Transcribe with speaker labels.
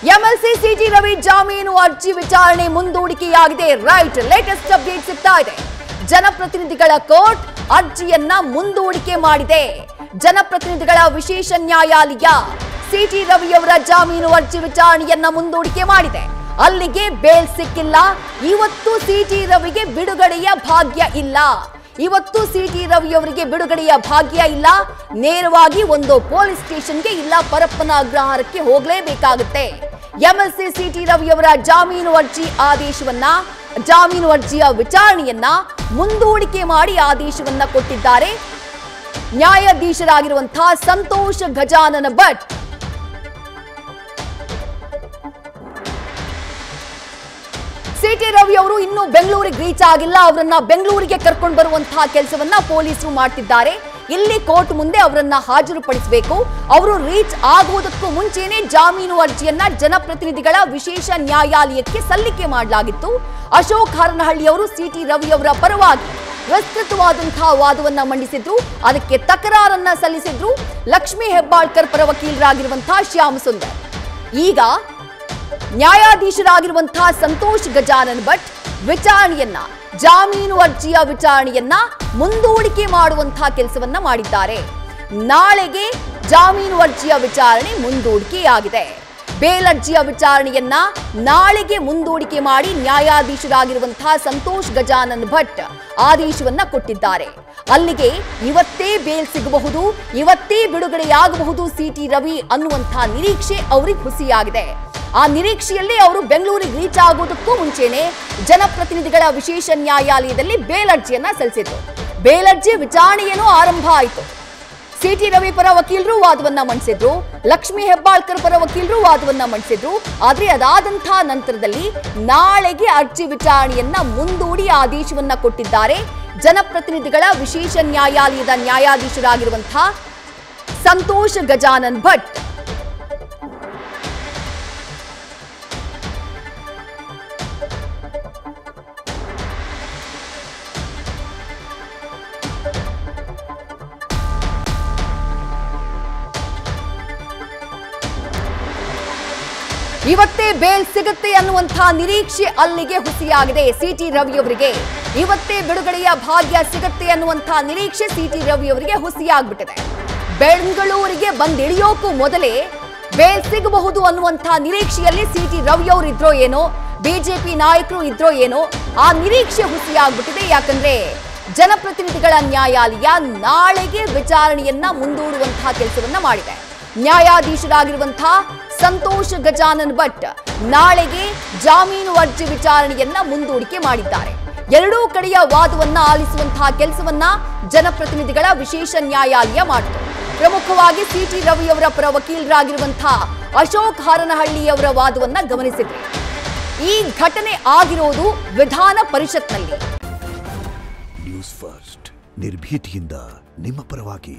Speaker 1: MLC city Ravi ಜಾಮೀನು ಅರ್ಜಿ ವಿಚಾರಣೆ ಮುಂದೂಡಿಕೆಯಾಗಿದೆ. ರೈಟ್, ಲೇಟೆಸ್ಟ್ ಅಪ್ಡೇಟ್ ಸಿಗ್ತಾ ಇದೆ. ಜನಪ್ರತಿನಿಧಿಗಳ ಕೋರ್ಟ್ ಅರ್ಜಿಯನ್ನ ಮುಂದೂಡಿಕೆ ಮಾಡಿದೆ. ಜನಪ್ರತಿನಿಧಿಗಳ ವಿಶೇಷ ನ್ಯಾಯಾಲಯ ಸಿಟಿ ರವಿಯವರ ಜಾಮೀನು ಅರ್ಜಿ ವಿಚಾರಣೆಯನ್ನ ಮುಂದೂಡಿಕೆ ಮಾಡಿದೆ. ಅಲ್ಲಿಗೆ ಬೇಲ್ ಸಿಕ್ಕಿಲ್ಲ. ಇವತ್ತು ಸಿಟಿ ರವಿಗೆ ಬಿಡುಗಡೆಯ ಭಾಗ್ಯ ಇಲ್ಲ. ಇವತ್ತು ಸಿಟಿ ರವಿಯವರಿಗೆ ಬಿಡುಗಡೆಯ ಭಾಗ್ಯ ಇಲ್ಲ. ನೇರವಾಗಿ ಒಂದು ಪೊಲೀಸ್ ಸ್ಟೇಷನ್ಗೆ ಇಲ್ಲ ಪರಪ್ಪನ ಅಗ್ರಹಾರಕ್ಕೆ ಹೋಗಲೇಬೇಕಾಗುತ್ತೆ. ಎಂಎಲ್ಸಿ ಸಿಟಿ ರವಿಯವರ ಜಾಮೀನು ಅರ್ಜಿಯ ವಿಚಾರಣೆಯನ್ನ ಮುಂದೂಡಿಕೆ ಮಾಡಿ ಆದೇಶವನ್ನ ಕೊಟ್ಟಿದ್ದಾರೆ ನ್ಯಾಯಾಧೀಶರಾಗಿರುವಂತಹ ಸಂತೋಷ್ ಗಜಾನನ ಭಟ್. ಸಿಟಿ ರವಿ ಅವರು ಇನ್ನೂ ಬೆಂಗಳೂರಿಗೆ ರೀಚ್ ಆಗಿಲ್ಲ. ಅವರನ್ನ ಬೆಂಗಳೂರಿಗೆ ಕರ್ಕೊಂಡು ಬರುವಂತಹ ಕೆಲಸವನ್ನ ಪೊಲೀಸರು ಮಾಡ್ತಿದ್ದಾರೆ. ಇಲ್ಲಿ ಕೋರ್ಟ್ ಮುಂದೆ ಅವರನ್ನ ಹಾಜರುಪಡಿಸಬೇಕು. ಅವರು ರೀಚ್ ಆಗುವುದಕ್ಕೂ ಮುಂಚೆನೆ ಜಾಮೀನು ಅರ್ಜಿಯನ್ನ ಜನಪ್ರತಿನಿಧಿಗಳ ವಿಶೇಷ ನ್ಯಾಯಾಲಯಕ್ಕೆ ಸಲ್ಲಿಕೆ ಮಾಡಲಾಗಿತ್ತು. ಅಶೋಕ್ ಹಾರನಹಳ್ಳಿ ಅವರು ಸಿಟಿ ರವಿ ಅವರ ಪರವಾಗಿ ವಿಸ್ತೃತವಾದಂತಹ ವಾದವನ್ನ ಮಂಡಿಸಿದ್ರು. ಅದಕ್ಕೆ ತಕರಾರನ್ನ ಸಲ್ಲಿಸಿದ್ರು ಲಕ್ಷ್ಮೀ ಹೆಬ್ಬಾಳ್ಕರ್ ಪರ ವಕೀಲರಾಗಿರುವಂತಹ ಶ್ಯಾಮ್ ಸುಂದರ್. ಈಗ ನ್ಯಾಯಾಧೀಶರಾಗಿರುವಂತಹ ಸಂತೋಷ್ ಗಜಾನನ್ ಭಟ್ ಜಾಮೀನು ಅರ್ಜಿಯ ವಿಚಾರಣೆಯನ್ನ ಮುಂದೂಡಿಕೆ ಮಾಡುವಂತಹ ಕೆಲಸವನ್ನ ಮಾಡಿದ್ದಾರೆ. ನಾಳೆಗೆ ಜಾಮೀನು ಅರ್ಜಿಯ ವಿಚಾರಣೆ ಮುಂದೂಡಿಕೆಯಾಗಿದೆ. ಬೇಲ್ ಅರ್ಜಿಯ ವಿಚಾರಣೆಯನ್ನ ನಾಳೆಗೆ ಮುಂದೂಡಿಕೆ ಮಾಡಿ ನ್ಯಾಯಾಧೀಶರಾಗಿರುವಂತಹ ಸಂತೋಷ್ ಗಜಾನನ್ ಭಟ್ ಆದೇಶವನ್ನ ಕೊಟ್ಟಿದ್ದಾರೆ. ಅಲ್ಲಿಗೆ ಇವತ್ತೇ ಬೇಲ್ ಸಿಗಬಹುದು, ಇವತ್ತೇ ಬಿಡುಗಡೆಯಾಗಬಹುದು ಸಿಟಿ ರವಿ ಅನ್ನುವಂತಹ ನಿರೀಕ್ಷೆ ಅವರಿಗೆ ಹುಸಿಯಾಗಿದೆ. ಆ ನಿರೀಕ್ಷೆಯಲ್ಲಿ ಅವರು ಬೆಂಗಳೂರಿಗೆ ರೀಚ್ ಆಗೋದಕ್ಕೂ ಮುಂಚೆನೆ ಜನಪ್ರತಿನಿಧಿಗಳ ವಿಶೇಷ ನ್ಯಾಯಾಲಯದಲ್ಲಿ ಬೇಲ್ ಅರ್ಜಿಯನ್ನ ಸಲ್ಲಿಸಿದ್ರು. ಬೇಲ್ ಅರ್ಜಿ ವಿಚಾರಣೆಯೇನೋ ಆರಂಭ ಆಯಿತು. ಸಿಟಿ ರವಿ ಪರ ವಕೀಲರು ವಾದವನ್ನ ಮಂಡಿಸಿದ್ರು, ಲಕ್ಷ್ಮೀ ಹೆಬ್ಬಾಳ್ಕರ್ ಪರ ವಕೀಲರು ವಾದವನ್ನ ಮಂಡಿಸಿದ್ರು. ಆದ್ರೆ ಅದಾದಂತಹ ನಂತರದಲ್ಲಿ ನಾಳೆಗೆ ಅರ್ಜಿ ವಿಚಾರಣೆಯನ್ನ ಮುಂದೂಡಿ ಆದೇಶವನ್ನ ಕೊಟ್ಟಿದ್ದಾರೆ ಜನಪ್ರತಿನಿಧಿಗಳ ವಿಶೇಷ ನ್ಯಾಯಾಲಯದ ನ್ಯಾಯಾಧೀಶರಾಗಿರುವಂತಹ ಸಂತೋಷ್ ಗಜಾನನ್ ಭಟ್. ಇವತ್ತೇ ಬೇಲ್ ಸಿಗುತ್ತೆ ಅನ್ನುವಂತಹ ನಿರೀಕ್ಷೆ ಅಲ್ಲಿಗೆ ಹುಸಿಯಾಗಿದೆ ಸಿಟಿ ರವಿಯವರಿಗೆ. ಇವತ್ತೇ ಬಿಡುಗಡೆಯ ಭಾಗ್ಯ ಸಿಗುತ್ತೆ ಅನ್ನುವಂತಹ ನಿರೀಕ್ಷೆ ಸಿಟಿ ರವಿಯವರಿಗೆ ಹುಸಿಯಾಗ್ಬಿಟ್ಟಿದೆ. ಬೆಂಗಳೂರಿಗೆ ಬಂದಿಳಿಯೋಕ್ಕೂ ಮೊದಲೇ ಬೇಲ್ ಸಿಗಬಹುದು ಅನ್ನುವಂತಹ ನಿರೀಕ್ಷೆಯಲ್ಲಿ ಸಿಟಿ ರವಿಯವರು ಇದ್ರೋ ಏನೋ, ಬಿಜೆಪಿ ನಾಯಕರು ಇದ್ರೋ ಏನೋ, ಆ ನಿರೀಕ್ಷೆ ಹುಸಿಯಾಗ್ಬಿಟ್ಟಿದೆ. ಯಾಕಂದ್ರೆ ಜನಪ್ರತಿನಿಧಿಗಳ ನ್ಯಾಯಾಲಯ ನಾಳೆಗೆ ವಿಚಾರಣೆಯನ್ನ ಮುಂದೂಡುವಂತಹ ಕೆಲಸವನ್ನ ಮಾಡಿದೆ. ನ್ಯಾಯಾಧೀಶರಾಗಿರುವಂತಹ ಸಂತೋಷ್ ಗಜಾನನ್ ಭಟ್ ನಾಳೆಗೆ ಜಾಮೀನು ಅರ್ಜಿ ವಿಚಾರಣೆಯನ್ನ ಮುಂದೂಡಿಕೆ ಮಾಡಿದ್ದಾರೆ. ಎರಡೂ ಕಡೆಯ ವಾದವನ್ನ ಆಲಿಸುವಂತಹ ಕೆಲಸವನ್ನ ಜನಪ್ರತಿನಿಧಿಗಳ ವಿಶೇಷ ನ್ಯಾಯಾಲಯ ಮಾಡಿತು. ಪ್ರಮುಖವಾಗಿ ಸಿಟಿ ರವಿಯವರ ಪರ ವಕೀಲರಾಗಿರುವಂತಹ ಅಶೋಕ್ ಹಾರನಹಳ್ಳಿಯವರ ವಾದವನ್ನ ಗಮನಿಸಿದ್ರು. ಈ ಘಟನೆ ಆಗಿರೋದು ವಿಧಾನ ಪರಿಷತ್ನಲ್ಲಿ.
Speaker 2: ನ್ಯೂಸ್ ಫಸ್ಟ್ ನಿರ್ಭೀತಿಯಿಂದ ನಿಮ್ಮ ಪರವಾಗಿ.